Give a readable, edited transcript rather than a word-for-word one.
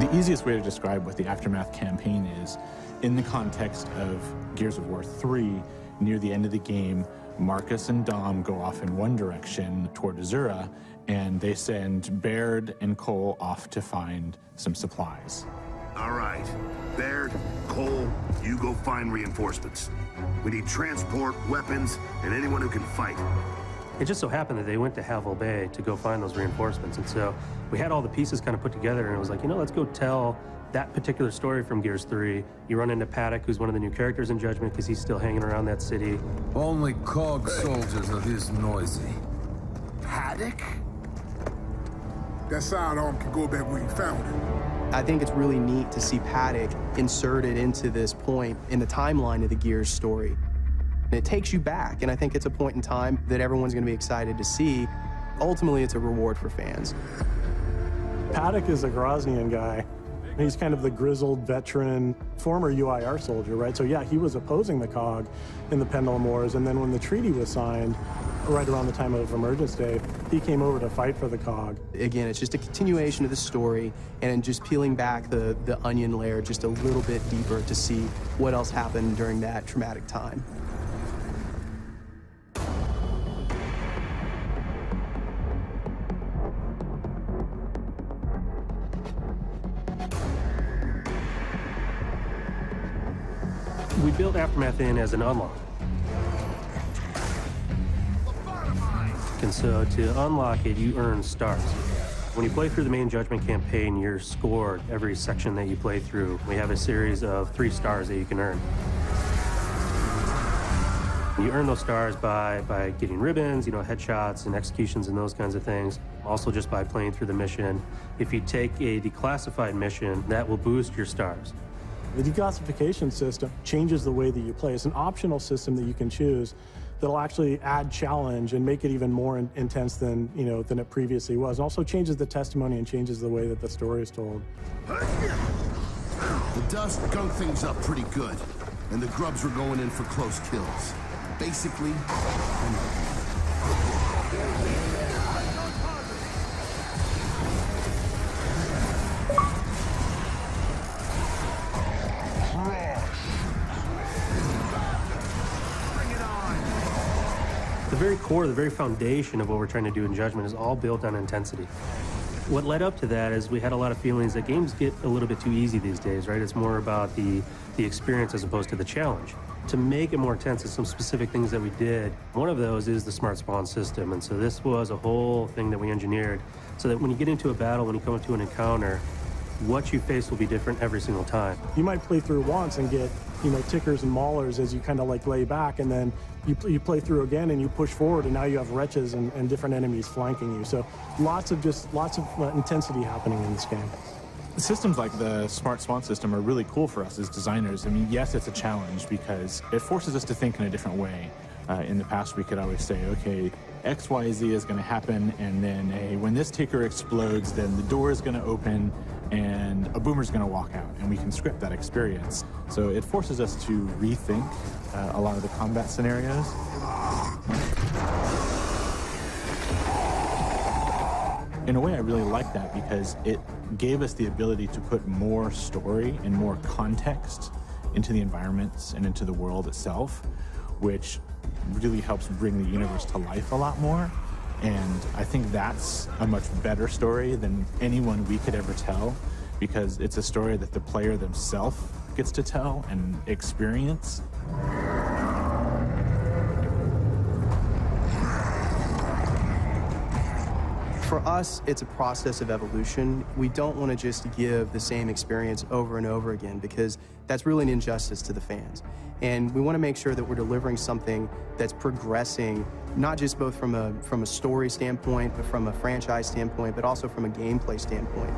The easiest way to describe what the Aftermath campaign is, in the context of Gears of War 3, near the end of the game, Marcus and Dom go off in one direction toward Azura, and they send Baird and Cole off to find some supplies. All right. Baird, Cole, you go find reinforcements. We need transport, weapons, and anyone who can fight. It just so happened that they went to Havel Bay to go find those reinforcements, and so we had all the pieces kind of put together, and it was like, you know, let's go tell that particular story from Gears 3. You run into Paddock, who's one of the new characters in Judgment, because he's still hanging around that city. Only COG soldiers are this noisy. Paddock? That sidearm can go back where you found it. I think it's really neat to see Paddock inserted into this point in the timeline of the Gears story. And it takes you back, and I think it's a point in time that everyone's going to be excited to see. Ultimately, it's a reward for fans. Paddock is a Groznian guy. He's kind of the grizzled veteran, former UIR soldier, right? So yeah, he was opposing the COG in the Pendulum Wars, and then when the treaty was signed, right around the time of Emergence Day, he came over to fight for the COG. Again, it's just a continuation of the story, and just peeling back the onion layer just a little bit deeper to see what else happened during that traumatic time. We built Aftermath in as an unlock. And so to unlock it, you earn stars. When you play through the main Judgment campaign, you're scored every section that you play through. We have a series of 3 stars that you can earn. You earn those stars by getting ribbons, you know, headshots and executions and those kinds of things. Also just by playing through the mission. If you take a declassified mission, that will boost your stars. The declassification system changes the way that you play. It's an optional system that you can choose that'll actually add challenge and make it even more intense than, you know, than it previously was. It also changes the testimony and changes the way that the story is told. The dust gunk things up pretty good, and the grubs were going in for close kills. Basically, the very core, the very foundation of what we're trying to do in Judgment is all built on intensity. What led up to that is we had a lot of feelings that games get a little bit too easy these days, right? It's more about the experience as opposed to the challenge. To make it more intense, there's some specific things that we did. One of those is the smart spawn system, and so this was a whole thing that we engineered so that when you get into a battle, when you come into an encounter, what you face will be different every single time. You might play through once and get, you know, tickers and maulers as you kind of like lay back, and then you play through again and you push forward, and now you have wretches and different enemies flanking you. So lots of intensity happening in this game. Systems like the Smart Spawn system are really cool for us as designers. I mean, yes, it's a challenge because it forces us to think in a different way. In the past, we could always say, okay, X, Y, Z is going to happen, and then when this ticker explodes, then the door is going to open, and a boomer's going to walk out, and we can script that experience. So it forces us to rethink a lot of the combat scenarios. In a way, I really like that because it gave us the ability to put more story and more context into the environments and into the world itself, which really helps bring the universe to life a lot more. And I think that's a much better story than anyone we could ever tell, because it's a story that the player themselves gets to tell and experience. For us, it's a process of evolution. We don't want to just give the same experience over and over again, because that's really an injustice to the fans. And we want to make sure that we're delivering something that's progressing, not just both from a story standpoint, but from a franchise standpoint, but also from a gameplay standpoint.